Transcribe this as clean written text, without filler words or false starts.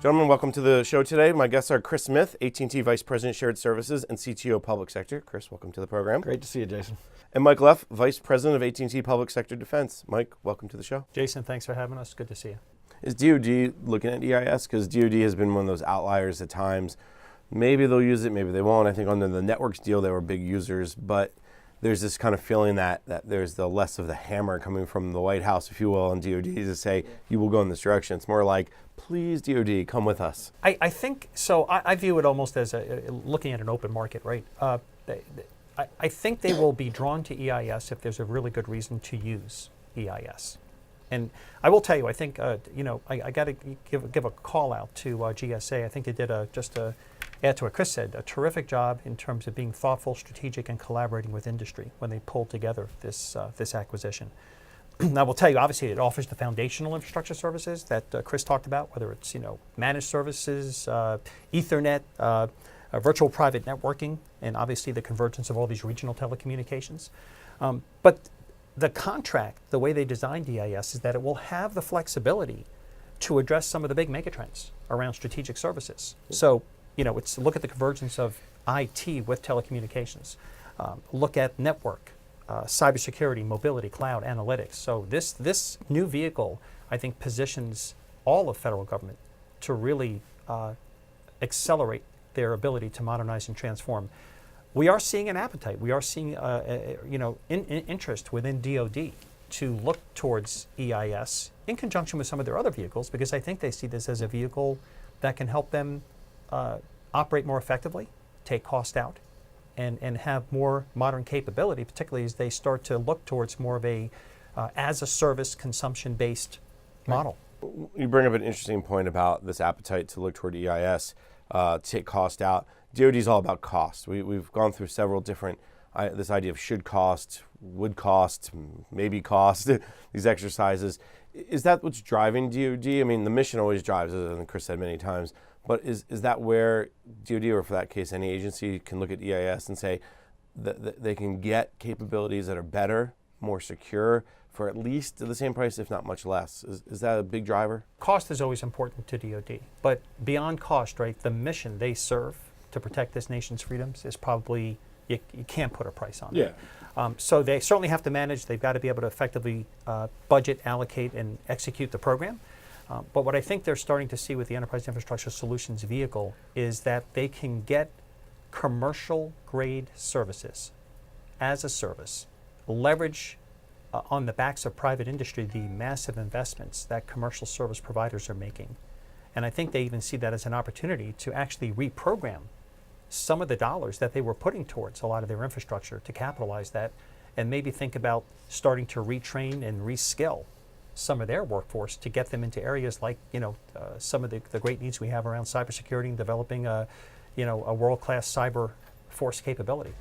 Gentlemen, welcome to the show today. My guests are Chris Smith, AT&T Vice President Shared Services and CTO Public Sector. Chris, welcome to the program. Great to see you, Jason. And Mike Leff, Vice President of AT&T Public Sector Defense. Mike, welcome to the show. Jason, thanks for having us. Good to see you. Is DoD looking at EIS? Because DoD has been one of those outliers at times. Maybe they'll use it, maybe they won't. I think under the networks deal, they were big users, but there's this kind of feeling that there's the less of the hammer coming from the White House, if you will, and DoD to say, you will go in this direction. It's more like, please, DoD, come with us. I think, so I view it almost as looking at an open market, right? I think they will be drawn to EIS if there's a really good reason to use EIS. And I will tell you, I think, I got to give a call out to GSA. I think they did just to add to what Chris said, a terrific job in terms of being thoughtful, strategic, and collaborating with industry when they pulled together this acquisition. I will tell you, obviously, it offers the foundational infrastructure services that Chris talked about, whether it's managed services, Ethernet, virtual private networking, and obviously the convergence of all these regional telecommunications. But the contract, the way they designed EIS, is that it will have the flexibility to address some of the big megatrends around strategic services. So, it's look at the convergence of IT with telecommunications, look at network, cybersecurity, mobility, cloud, analytics. So this new vehicle, I think, positions all of federal government to really accelerate their ability to modernize and transform. We are seeing an appetite. We are seeing interest within DoD to look towards EIS in conjunction with some of their other vehicles, because I think they see this as a vehicle that can help them operate more effectively, take cost out, and have more modern capability, particularly as they start to look towards more of a as-a-service consumption-based model. You bring up an interesting point about this appetite to look toward EIS, take cost out. DoD is all about cost. We've gone through several different, this idea of should cost, would cost, maybe cost, these exercises. Is that what's driving DoD? I mean, the mission always drives, as Chris said many times, but is that where DoD, or for that case, any agency, can look at EIS and say that they can get capabilities that are better, more secure, for at least the same price, if not much less? Is that a big driver? Cost is always important to DoD, but beyond cost, right, the mission they serve to protect this nation's freedoms is probably, you can't put a price on it. So they certainly have to manage. They've got to be able to effectively budget, allocate, and execute the program. But what I think they're starting to see with the Enterprise Infrastructure Solutions vehicle is that they can get commercial-grade services as a service, leverage on the backs of private industry the massive investments that commercial service providers are making. And I think they even see that as an opportunity to actually reprogram some of the dollars that they were putting towards a lot of their infrastructure to capitalize that, and maybe think about starting to retrain and reskill some of their workforce to get them into areas like some of the great needs we have around cybersecurity and developing a world-class cyber force capability.